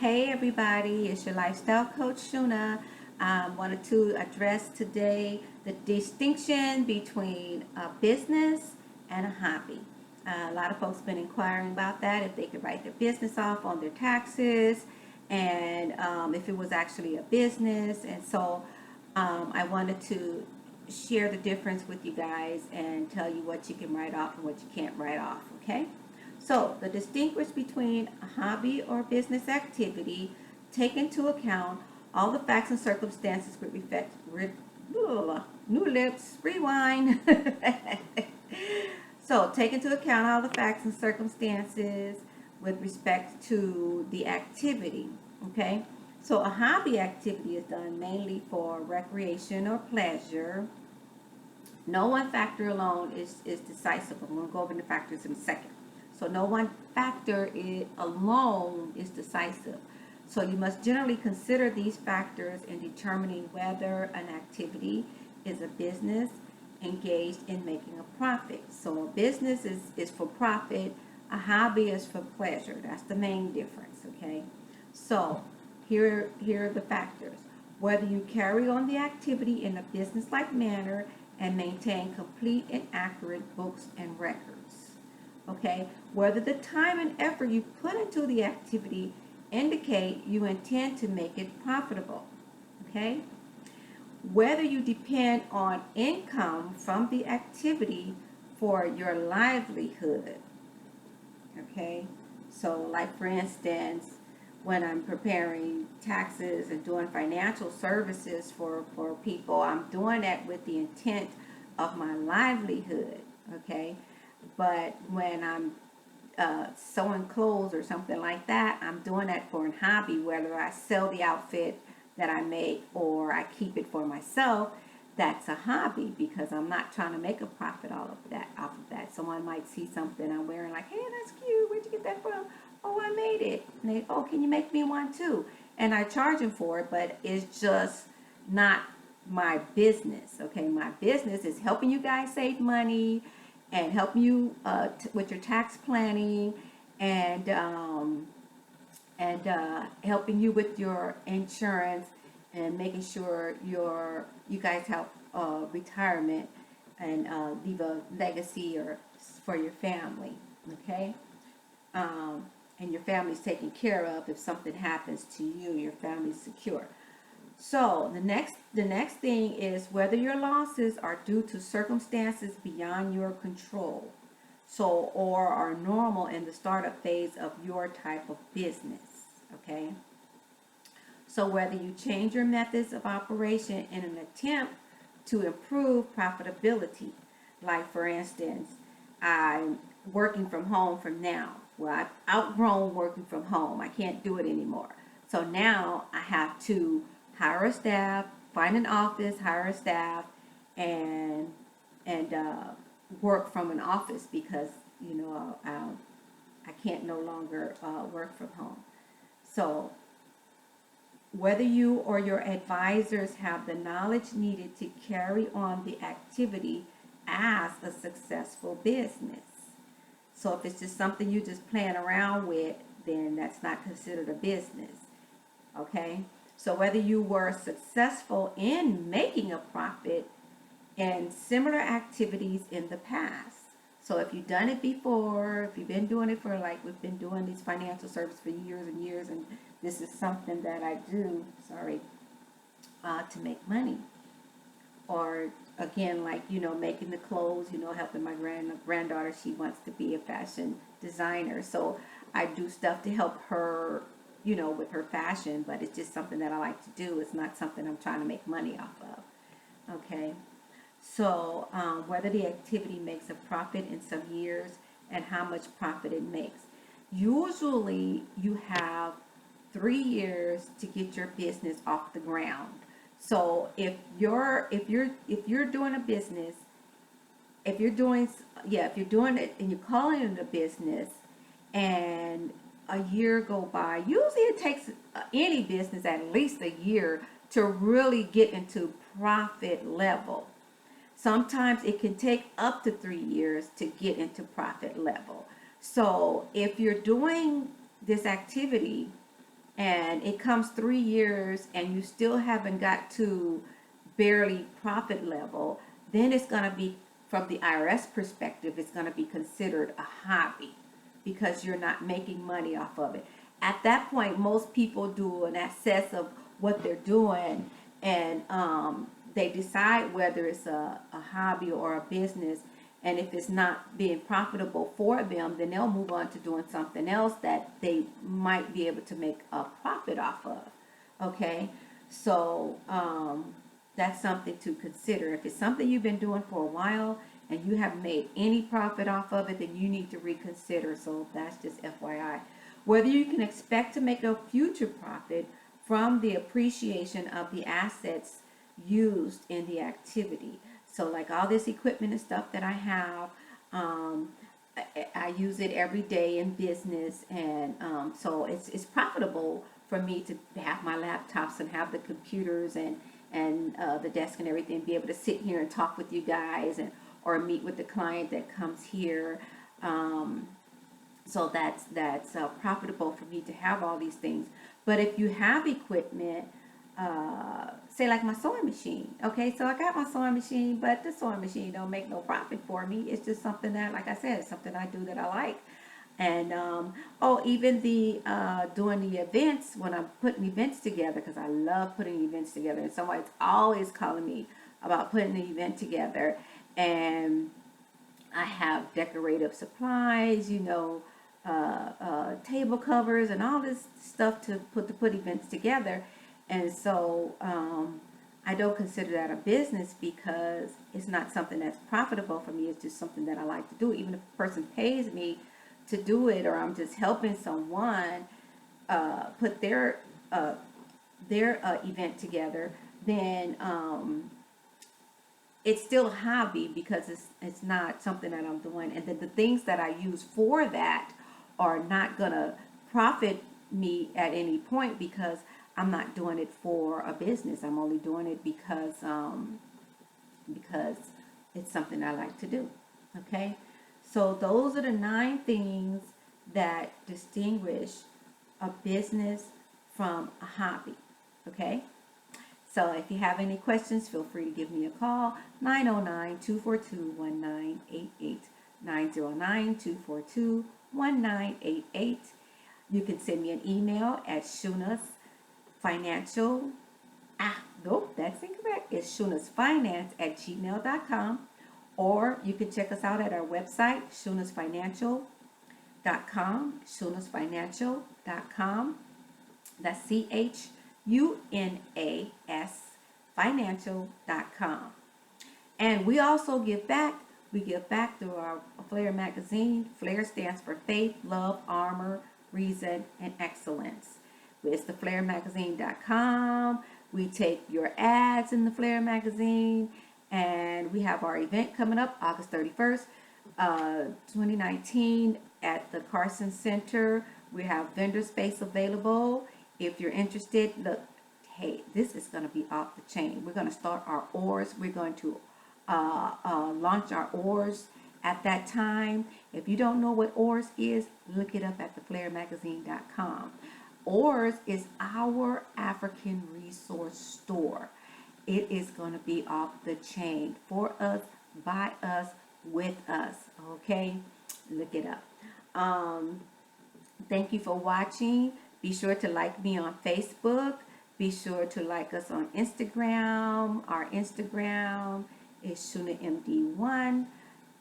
Hey everybody, it's your lifestyle coach Shuna. Wanted to address today the distinction between a business and a hobby. A lot of folks been inquiring about that, if they could write their business off on their taxes, and if it was actually a business. And so I wanted to share the difference with you guys and tell you what you can write off and what you can't write off, okay? So, the distinguish between a hobby or business activity take into account all the facts and circumstances with respect, new lips, rewind. So, take into account all the facts and circumstances with respect to the activity, okay? So, a hobby activity is done mainly for recreation or pleasure. No one factor alone is decisive. I'm going to go over the factors in a second. So no one factor alone is decisive. So you must generally consider these factors in determining whether an activity is a business engaged in making a profit. So a business is for profit, a hobby is for pleasure. That's the main difference, okay? So here are the factors. Whether you carry on the activity in a business-like manner and maintain complete and accurate books and records. Okay, whether the time and effort you put into the activity indicate you intend to make it profitable. Okay, whether you depend on income from the activity for your livelihood. Okay, so like for instance, when I'm preparing taxes and doing financial services for people, I'm doing that with the intent of my livelihood. Okay, but when I'm sewing clothes or something like that, I'm doing that for a hobby, whether I sell the outfit that I make or I keep it for myself. That's a hobby because I'm not trying to make a profit all of that off of that. Someone might see something I'm wearing like, hey, that's cute. Where'd you get that from? Oh, I made it. And they, oh, can you make me one too? And I charge them for it, but it's just not my business. Okay, my business is helping you guys save money and helping you with your tax planning and helping you with your insurance and making sure you guys have retirement and leave a legacy or for your family, okay? And your family's taken care of. If something happens to you, your family's secure. So the next thing is whether your losses are due to circumstances beyond your control. So or are normal in the startup phase of your type of business. Okay. So whether you change your methods of operation in an attempt to improve profitability, like for instance, I'm working from home from now. Well, I've outgrown working from home. I can't do it anymore. So now I have to hire a staff, find an office, hire a staff, and and work from an office because I can't no longer work from home. So whether you or your advisors have the knowledge needed to carry on the activity as a successful business. So if it's just something you just playing around with, then that's not considered a business. Okay? So whether you were successful in making a profit in similar activities in the past. So if you've done it before, if you've been doing it for like we've been doing these financial services for years and years, and this is something that I do, to make money. Or again, like making the clothes, helping my granddaughter. She wants to be a fashion designer, so I do stuff to help her, with her fashion. But it's just something that I like to do. It's not something I'm trying to make money off of. Okay. So whether the activity makes a profit in some years and how much profit it makes. Usually you have 3 years to get your business off the ground. So if you're doing a business, if you're doing it and you're calling it a business and a year go by, usually it takes any business at least a year to really get into profit level. Sometimes it can take up to 3 years to get into profit level. So if you're doing this activity and it comes 3 years and you still haven't got to barely profit level, then it's going to be, from the IRS perspective, it's going to be considered a hobby because you're not making money off of it. At that point, most people do an assess of what they're doing, and they decide whether it's a hobby or a business. And if it's not being profitable for them, then they'll move on to doing something else that they might be able to make a profit off of. Okay, so that's something to consider. If it's something you've been doing for a while and you haven't made any profit off of it, then you need to reconsider. So that's just FYI. Whether you can expect to make a future profit from the appreciation of the assets used in the activity. So like all this equipment and stuff that I have, I use it every day in business, and so it's profitable for me to have my laptops and have the computers and the desk and everything, be able to sit here and talk with you guys, and or meet with the client that comes here. So that's profitable for me to have all these things. But if you have equipment, say like my sewing machine, okay, so I got my sewing machine, but the sewing machine don't make no profit for me. It's just something that, like I said, it's something I do that I like. And even the doing the events, when I'm putting events together, because I love putting events together, and somebody's always calling me about putting the event together. And I have decorative supplies, table covers and all this stuff to put events together. And so I don't consider that a business because it's not something that's profitable for me. It's just something that I like to do. Even if a person pays me to do it, or I'm just helping someone put their event together, then it's still a hobby because it's not something that I'm doing. And then the things that I use for that are not gonna profit me at any point because I'm not doing it for a business. I'm only doing it because it's something I like to do. Okay, so those are the 9 things that distinguish a business from a hobby. Okay. So if you have any questions, feel free to give me a call, 909-242-1988, 909-242-1988. You can send me an email at shunasfinancial. Nope, that's incorrect. It's shunasfinance@gmail.com. Or you can check us out at our website, shunasfinancial.com, shunasfinancial.com. That's CHUNAS financial.com. And we also give back. We give back through our Flair magazine. Flair stands for Faith, Love, Armor, Reason, and Excellence. It's theflairmagazine.com. We take your ads in the Flair magazine, and we have our event coming up August 31st, 2019 at the Carson Center. We have vendor space available. If you're interested, look, hey, this is going to be off the chain. We're going to start our oars. We're going to launch our oars at that time. If you don't know what oars is, look it up at theflairmagazine.com. Oars is our African resource store. It is going to be off the chain for us, by us, with us. Okay, look it up. Thank you for watching. Be sure to like me on Facebook. Be sure to like us on Instagram. Our Instagram is ShunaMD1.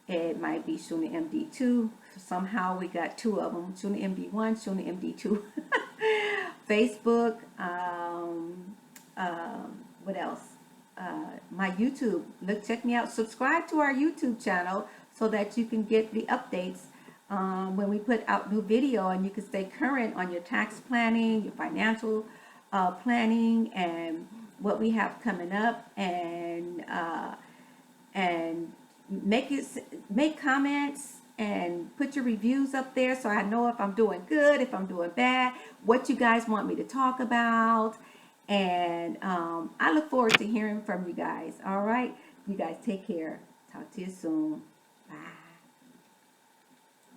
It might be ShunaMD2. Somehow we got 2 of them. ShunaMD1, ShunaMD2. Facebook. What else? My YouTube. Look, check me out. Subscribe to our YouTube channel so that you can get the updates when we put out new video, and you can stay current on your tax planning, your financial planning, and what we have coming up, and make comments and put your reviews up there so I know if I'm doing good, if I'm doing bad, what you guys want me to talk about. And I look forward to hearing from you guys. All right, you guys take care. Talk to you soon.